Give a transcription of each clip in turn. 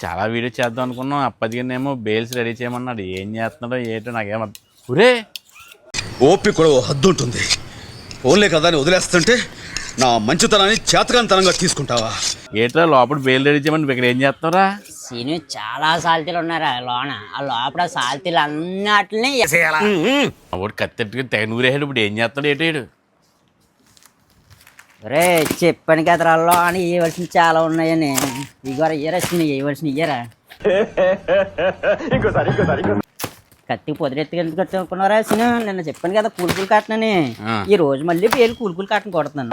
చాలా వీడియో చేద్దాం అనుకున్నాం. అప్పటికేనేమో బేల్స్ రెడీ చేయమన్నాడు. ఏం చేస్తున్నాడో ఏంటో నాకేమో. ఒరే ఓపిక కూడా ఓ హద్దు ఉంటుంది. ఓన్లే కదా అని వదిలేస్తుంటే నా మంచితనాన్ని చేతకాంతనంగా తీసుకుంటావా? ఏట్రా లోపల బేల్ రెడీ చేయమని ఇక్కడ ఏం చేస్తున్నారా? సీను చాలా సాల్తీలు ఉన్నారా లోన. ఆ లోపల సాల్తీలు అన్నిటిని ఒకటి కత్తెట్టుకుని తెగ నూరేసాడు. ఇప్పుడు ఏం చేస్తాడు ఏటాడు? రే చెప్పాను కదరా లోన ఇవ్వాల్సిన చాలా ఉన్నాయని. ఇగోరా ఇయ్యరా సీను, ఇవ్వాల్సిన ఇయ్యరా. కత్తికి పొదిరెత్తికి ఎందుకు కట్టుకున్నారా సీను? నిన్న చెప్పాను కదా కూలికూలు కాటనని. ఈ రోజు మళ్ళీ పేరు కూలికూలు కాటను కొడుతున్నాను.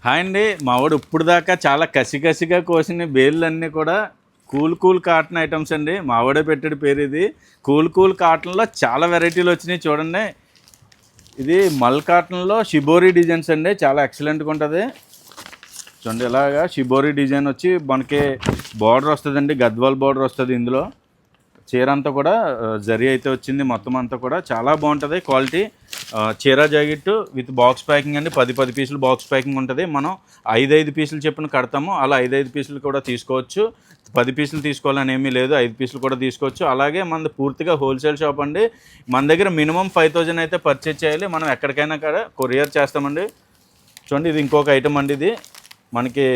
హాయ్ అండి. మావాడు ఇప్పుడు దాకా చాలా కసిగా కోసిన బేళ్ళన్నీ కూడా కూల్ కాటన్ ఐటమ్స్ అండి. మావాడే పెట్టాడు పేరు ఇది. కూల్ కాటన్లో చాలా వెరైటీలు వచ్చినాయి చూడండి. ఇది మల్ కాటన్లో షిబోరి డిజైన్స్ అండి. చాలా ఎక్సలెంట్గా ఉంటుంది చూడండి. ఇలాగా షిబోరి డిజైన్ వచ్చి మనకి బార్డర్ వస్తుందండి, గద్వాల్ బార్డర్ వస్తుంది. ఇందులో చీర అంతా కూడా జరీ అయితే వచ్చింది. మొత్తం అంతా కూడా చాలా బాగుంటుంది క్వాలిటీ. చీర జాకెట్ విత్ బాక్స్ ప్యాకింగ్ అండి. 10 పీసులు బాక్స్ ప్యాకింగ్ ఉంటుంది. మనం 5 పీసులు చెప్పిన కడతాము. అలా 5 పీసులు కూడా తీసుకోవచ్చు. 10 పీసులు తీసుకోవాలని ఏమీ లేదు, 5 పీసులు కూడా తీసుకోవచ్చు. అలాగే మనది పూర్తిగా హోల్సేల్ షాప్ అండి. మన దగ్గర మినిమం 5,000 అయితే పర్చేజ్ చేయాలి. మనం ఎక్కడికైనా కూడా కొరియర్ చేస్తామండి. చూడండి ఇది ఇంకొక ఐటమ్ అండి. ఇది మనకి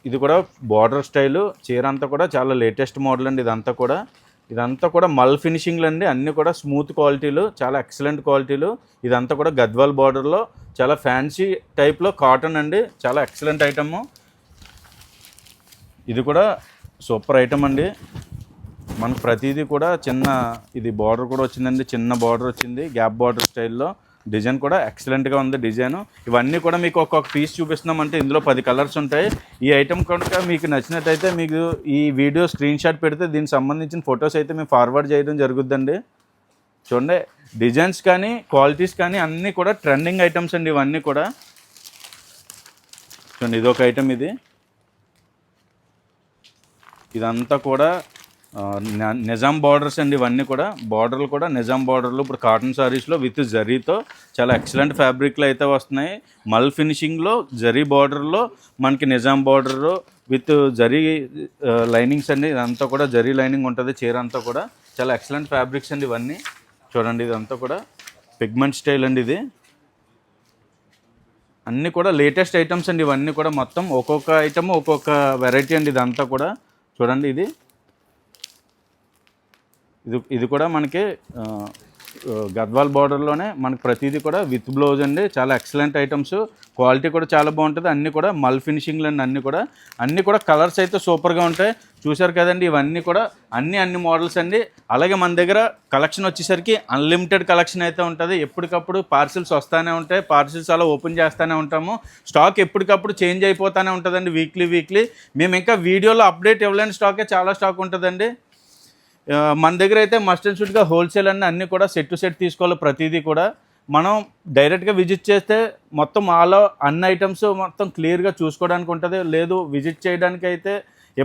ఇది కూడా బార్డర్ స్టైలు. చీర అంతా కూడా చాలా లేటెస్ట్ మోడల్ అండి. ఇదంతా కూడా మల్ ఫినిషింగ్లు అండి. అన్నీ కూడా స్మూత్ క్వాలిటీలు, చాలా ఎక్సలెంట్ క్వాలిటీలు. ఇదంతా కూడా గద్వాల్ బార్డర్లో చాలా ఫ్యాన్సీ టైప్లో కాటన్ అండి. చాలా ఎక్సలెంట్ ఐటము. ఇది కూడా సూపర్ ఐటమ్ అండి. మనకు ప్రతిదీ కూడా చిన్న ఇది బార్డర్ కూడా వచ్చిందండి. చిన్న బార్డర్ వచ్చింది, గ్యాప్ బార్డర్ స్టైల్లో. డిజైన్ కూడా ఎక్సలెంట్గా ఉంది డిజైను. ఇవన్నీ కూడా మీకు ఒక్కొక్క పీస్ చూపిస్తున్నామంటే ఇందులో 10 కలర్స్ ఉంటాయి. ఈ ఐటమ్ కనుక మీకు నచ్చినట్టయితే మీకు ఈ వీడియో స్క్రీన్ షాట్ పెడితే దీనికి సంబంధించిన ఫొటోస్ అయితే మేము ఫార్వర్డ్ చేయడం జరుగుద్దండి. చూడండి డిజైన్స్ కానీ క్వాలిటీస్ కానీ అన్నీ కూడా ట్రెండింగ్ ఐటమ్స్ అండి. ఇవన్నీ కూడా చూడండి. ఇదొక ఐటమ్. ఇదంతా కూడా నిజాం బార్డర్స్ అండి. ఇవన్నీ కూడా బార్డర్లు కూడా నిజాం బార్డర్లు. ఇప్పుడు కాటన్ సారీస్లో విత్ జరీతో చాలా ఎక్సలెంట్ ఫ్యాబ్రిక్లు అయితే వస్తున్నాయి. మల్ ఫినిషింగ్లో జరీ బార్డర్లో మనకి Nizam border with zari linings అండి. ఇదంతా కూడా జరీ లైనింగ్ ఉంటుంది. చీర అంతా కూడా చాలా ఎక్సలెంట్ ఫ్యాబ్రిక్స్ అండి ఇవన్నీ. చూడండి ఇదంతా కూడా పిగ్మెంట్ స్టైల్ అండి. ఇది అన్నీ కూడా లేటెస్ట్ ఐటమ్స్ అండి. ఇవన్నీ కూడా మొత్తం ఒక్కొక్క ఐటమ్ ఒక్కొక్క వెరైటీ అండి. ఇదంతా కూడా చూడండి. ఇది కూడా మనకి గద్వాల్ బార్డర్లోనే మనకి ప్రతిదీ కూడా విత్ బ్లౌజ్ అండి. చాలా ఎక్సలెంట్ ఐటమ్స్. క్వాలిటీ కూడా చాలా బాగుంటుంది. అన్నీ కూడా మల్ ఫినిషింగ్లు అండి. అన్నీ కూడా కలర్స్ అయితే సూపర్గా ఉంటాయి. చూశారు కదండి. ఇవన్నీ కూడా అన్ని మోడల్స్ అండి. అలాగే మన దగ్గర కలెక్షన్ వచ్చేసరికి అన్లిమిటెడ్ కలెక్షన్ అయితే ఉంటుంది. ఎప్పటికప్పుడు పార్సిల్స్ వస్తూనే ఉంటాయి. పార్సిల్స్ అలా ఓపెన్ చేస్తూనే ఉంటాము. స్టాక్ ఎప్పటికప్పుడు చేంజ్ అయిపోతూనే ఉంటుందండి. వీక్లీ మేము ఇంకా వీడియోలో అప్డేట్ ఇవ్వలేని స్టాకే చాలా స్టాక్ ఉంటుందండి. మన దగ్గర అయితే మస్ట్ అండ్ షుడ్గా హోల్సేల్ అన్నీ కూడా సెట్ టు సెట్ తీసుకోవాలి. ప్రతిదీ కూడా మనం డైరెక్ట్గా విజిట్ చేస్తే మొత్తం అన్ని ఐటమ్స్ మొత్తం క్లియర్గా చూసుకోవడానికి ఉంటుంది. లేదు విజిట్ చేయడానికి అయితే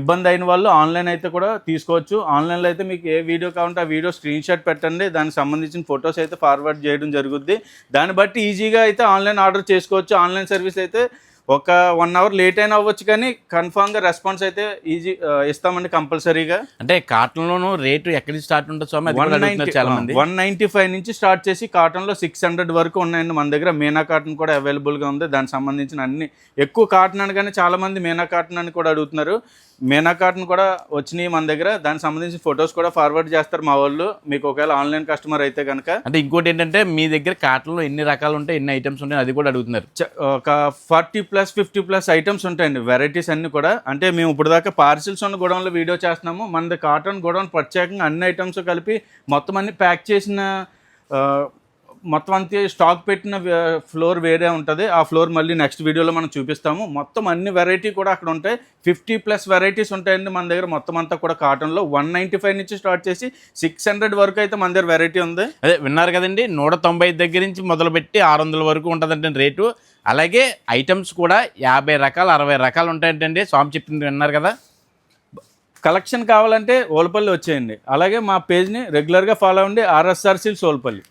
ఇబ్బంది అయిన వాళ్ళు ఆన్లైన్ అయితే కూడా తీసుకోవచ్చు. ఆన్లైన్లో అయితే మీకు ఏ వీడియో కావాలంటే ఆ వీడియో స్క్రీన్ షాట్ పెట్టండి. దానికి సంబంధించిన ఫొటోస్ అయితే ఫార్వర్డ్ చేయడం జరుగుద్ది. దాన్ని బట్టి ఈజీగా అయితే ఆన్లైన్ ఆర్డర్ చేసుకోవచ్చు. ఆన్లైన్ సర్వీస్ అయితే ఒక 1 అవర్ లేట్ అయినా అవ్వచ్చు, కానీ కన్ఫామ్గా రెస్పాన్స్ అయితే ఇస్తామండి కంపల్సరీగా. అంటే కాటన్లోనూ రేటు ఎక్కడి నుంచి స్టార్ట్ ఉంటుంది స్వామి? 195 నుంచి స్టార్ట్ చేసి కాటన్లో 600 వరకు ఉన్నాయండి మన దగ్గర. మీనా కాటన్ కూడా అవైలబుల్గా ఉంది. దానికి సంబంధించిన అన్ని ఎక్కువ కాటన్ అనగానే చాలామంది మీనా కాటన్ అని కూడా అడుగుతున్నారు. మీనా కాటన్ కూడా వచ్చినాయి మన దగ్గర. దానికి సంబంధించిన ఫొటోస్ కూడా ఫార్వర్డ్ చేస్తారు మా వాళ్ళు, మీకు ఒకవేళ ఆన్లైన్ కస్టమర్ అయితే కనుక. అంటే ఇంకోటి ఏంటంటే మీ దగ్గర కాటన్లో ఎన్ని రకాలు ఉంటాయి, ఎన్ని ఐటమ్స్ ఉంటాయి అది కూడా అడుగుతున్నారు. ఒక 40+ 50+ ఐటమ్స్ ఉంటాయండి. వెరైటీస్ అన్నీ కూడా. అంటే మేము ఇప్పుడు దాకా పార్సిల్స్ ఉన్న గోడౌన్లో వీడియో చేస్తున్నాము. మనది కాటన్ గోడౌన్ ప్రత్యేకంగా అన్ని ఐటమ్స్ కలిపి మొత్తం అన్ని ప్యాక్ చేసిన మొత్తం అంతే స్టాక్ పెట్టిన ఫ్లోర్ వేరే ఉంటుంది. ఆ ఫ్లోర్ మళ్ళీ నెక్స్ట్ వీడియోలో మనం చూపిస్తాము. మొత్తం అన్ని వెరైటీ కూడా అక్కడ ఉంటాయి. 50+ వెరైటీస్ ఉంటాయండి మన దగ్గర. మొత్తం అంతా కూడా కాటన్లో 195 నుంచి స్టార్ట్ చేసి 600 వరకు అయితే మన దగ్గర వెరైటీ ఉంది. అదే విన్నారు కదండి. 195 దగ్గర నుంచి మొదలుపెట్టి 600 వరకు ఉంటుందంటే రేటు. అలాగే ఐటమ్స్ కూడా 50 రకాలు 60 రకాలు ఉంటాయంటండి. స్వామి చెప్పింది విన్నారు కదా. కలెక్షన్ కావాలంటే ఓల్పల్లి వచ్చేయండి. అలాగే మా పేజ్ని రెగ్యులర్గా ఫాలో అవ్వండి. RSR silks ఓల్పల్లి.